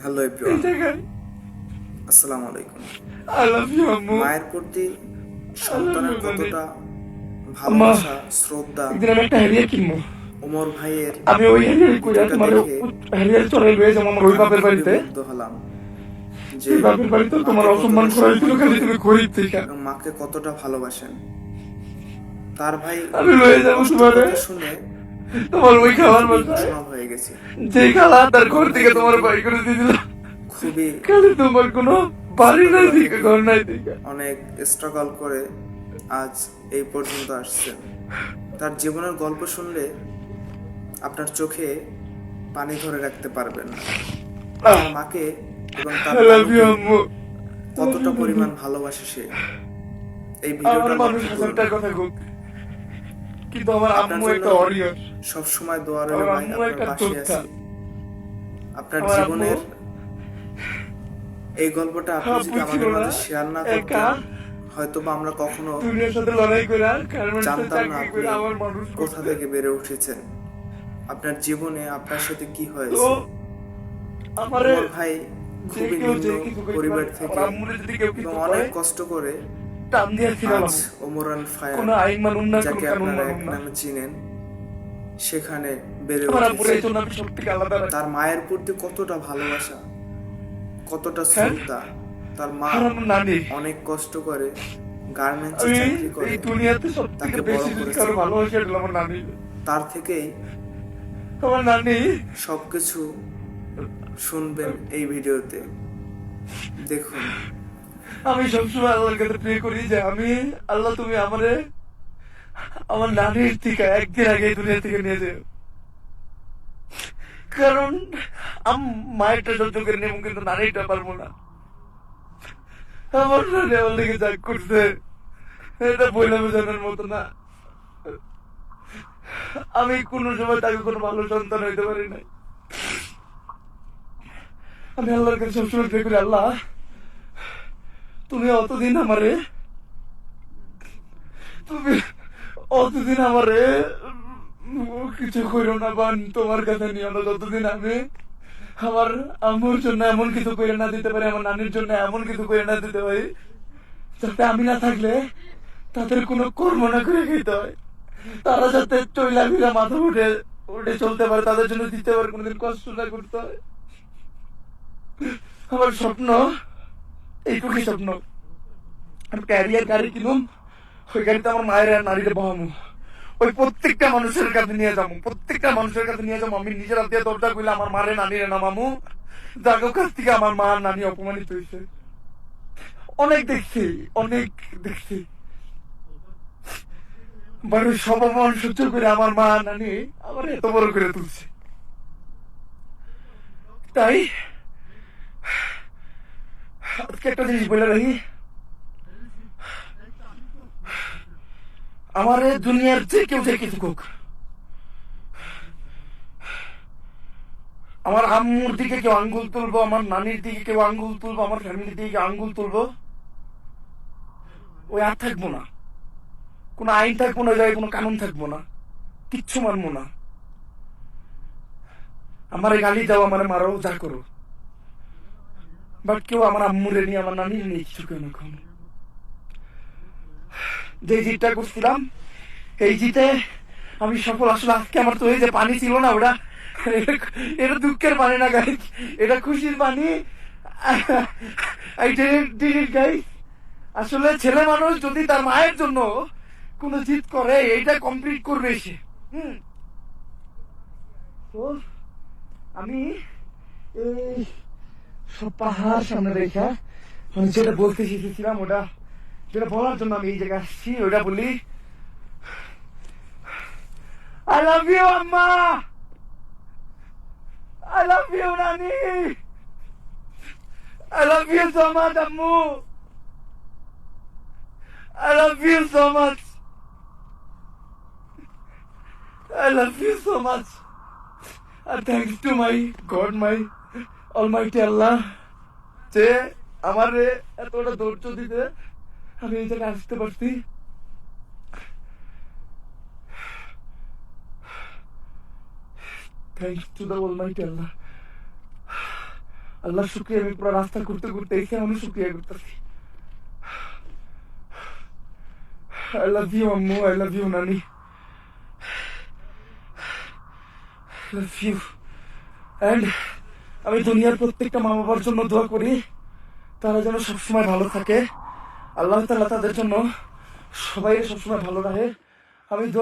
Hello এই everyone, জায়গায় আসসালামু আলাইকুম। আই লাভ ইউ আম্মু। মায়ের প্রতি আই লাভ ইউ সন্তানের নানি। কতটা আম্মা, ভালোবাসা, শ্রদ্ধা একদিন আমি একটা হ্যারিয়ার কিনবো। ওমর ভাইয়ের আমি ওই হ্যারিয়ার কইরা ভিডিওটা তোমার দেখে হ্যারিয়ার চড়াই লয়ে যাবো আমার ওই আমি বাপের খুবই বাড়িতে। মুগ্ধ হলাম যে সেই বাপের বাড়িতে তোমার মাকে অসম্মান কতটা করা হয়েছিল সম্মান খালি করে তুমি গরিব থেকে। এবং মাকে কতটা ভালোবাসেন। তার ভাই আমি লয়ে যাবো কষ্টের তোমারে কথা শুনে তোমার ওই আমি খালার খুবই বাসায়, ইমোশনাল হয়ে গেছি। যেই খালা তার ঘর ওমর ভাই থেকে তোমার কিন্তু বাড়ি করে দিয়ে দিল। খুবই খালি তোমার কোনো বাড়ি নাই ছোটবেলা দিকে, থেকে ঘর নাই দিকে। অনেক স্ট্রাগল করে আজ এই পর্যন্ত আসছেন। তার জীবনের গল্প শুনলে আপনার চোখে পানি ধরে রাখতে পারবেন না। তার মাকে এবং তার আই লাভ ইউ নানুকে আম্মু। কতটা পরিমাণ ভালোবাসে সে, এই আমার ভিডিওটা মানুষ লক্ষ্য করুন। হাজারটার কথা হোক, কিন্তু আমার আপনার আম্মু জন্য একটা অরিয়র। সব সময় দোয়া রইল আমার ভাই, আম্মু আপনার একটা পাশে যোদ্ধা। আছি। আপনার আমার আম্মু জীবনের এই গল্পটা আপনি যদি আপু ছিল আমাদের না, মাঝে শেয়ার না একা করতেন, হয়তোবা আমরা কখনো দুনিয়ার সাথে লড়াই করে গার্মেন্টসে জানতাম না চাকরি করে আপনি আমার মানুষ কোথা করছে। থেকে বেড়ে উঠেছেন, আপনার জীবনে আপনার সাথে কি তো হয়েছে। আমারে ওমর ভাই যে খুবই কেউ নিম্ন যে কিছু করতে পরিবার পারে, আমার থেকে আম্মুরে যদি কেউ এবং কিছু অনেক করে কষ্ট করে টান দিয়ে আজ ছিলাম। ওমরান ফায়ার, কোনো আইন মানুন না, কোনো যাকে কানুন আপনারা মানুন এক না। নামে চিনেন, সেখানে বেড়ে আমার আব্বুর উঠেছে। এই জন্য আমি সব থেকে আলাদা রাখি। তার মায়ের প্রতি কতটা ভালোবাসা, কতটা হ্যাঁ, শ্রদ্ধা। তার মা আর আমার নানি। অনেক কষ্ট করে গার্মেন্টসে আমি চাকরি এই করে দুনিয়াতে সব থেকে তাকে বড় বেশি যদি কারো করেছেন। ভালোবাসা দিল আমার নানি। তার থেকেই আমার নানি সবকিছু শুনবেন এই ভিডিওতে, দেখুন। আমি সবসময় আল্লাহর কাছে প্রে করি যে আমি আল্লাহ তুমি আমারে আমার নানির থেকে একদিন আগে এই দুনিয়া থেকে নিয়ে যাও। কারণ মায়েরটা সহ্য করে নেব, কিন্তু নানিটা পারবো না। আমার নানি আমার লেগে যা করছে এটা বইলে বোঝানোর মতো না। আমি কোনো সময় তাকে কোনো ভালো সন্তান হইতে পারি নাই। আমি আল্লাহর কাছে সবসময় প্রে করি, আল্লাহ তুমি অতদিন আমারে তুমি অতদিন আমারে কিছু করো না, বা তোমার কাছে নিও না যতদিন আমি আমার আম্মুর জন্য এমন কিছু করে না দিতে পারি, আমার নানির জন্য এমন কিছু করে না দিতে পারি যাতে আমি না থাকলে তাদের কোনো কর্ম না করে খেতে হয়, তারা যাতে চইলা ফিরা মাথা উঠে উঠে চলতে পারে, তাদের জন্য দিতে পারে, কোনোদিন কষ্ট না করতে হয়। আমার স্বপ্ন এইটুকুই স্বপ্ন, আমি ক্যারিয়ার গাড়ি কিনুম, ওই গাড়িতে আমার মায়ের আর নারীরে বহামু, ওই প্রত্যেকটা মানুষের কাছে নিয়ে যাবো, প্রত্যেকটা মানুষের কাছে নিয়ে যাবো। আমি নিজের হাতে দরজা কইলে আমার মারে নানিরে নামামু, যার কাছ থেকে আমার মা নানি অপমানিত হয়েছে। অনেক দেখছি, অনেক দেখছি, বড় সব অপমান সহ্য করে আমার মা নানি আমার এত বড় করে তুলছে। তাই আজকে একটা জিনিস বলে রাখি, আমার দুনিয়ার যে কেউ যে কিছু হোক, আমার আম্মুর দিকে কেউ আঙ্গুল তুলবো, আমার নানির দিকে কেউ আঙ্গুল তুলবো, আমার ফ্যামিলির দিকে কেউ আঙ্গুল তুলবো, ওই আর থাকবো না। কোনো আইন থাকবো না, যায় কোনো কানুন থাকবো না, কিচ্ছু মানবো না। আমার গালি দাও, আমার মারো, যা করো, বাট কেউ আমার আম্মুরে নিয়ে, আমার নানির নিয়ে কিছু কেন। যে জিতটা করছিলাম, এই জিতে আমি সফল। আসলে আজকে আমার তো এই যে পানি ছিল না, ওটা এটা দুঃখের পানি না গাই, এটা খুশির পানি। আসলে ছেলে মানুষ যদি তার মায়ের জন্য কোনো জিত করে, এইটা কমপ্লিট করবে সে। তো আমি এই সব পাহাড় সামনে রেখা আমি যেটা বলতে শিখেছিলাম, ওটা যেটা বলার জন্য আমি এই জায়গায় আসছি, ওটা বলি, I love you, Amma. I love you, Nani. I love you so much, Ammu. I love you so much. I love you so much. And thanks to my God, my Almighty Allah, যে আমারে এতটা ধৈর্য দিতে আমি এই জায়গায় আসতে পারছি। Thanks to the Almighty Allah. আল্লাহ শুক্রিয়া, আমি পুরো রাস্তা ঘুরতে ঘুরতে এসে আমি শুক্রিয়া করতেছি। I love you, আম্মু, I love you, নানি, I love you. And আমি দুনিয়ার প্রত্যেকটা মা বাবার জন্য দোয়া করি, তারা যেন সবসময় ভালো থাকে। আল্লাহ তাআলা তাদের জন্য সবাই সবসময় ভালো রাখে। আমি দোয়া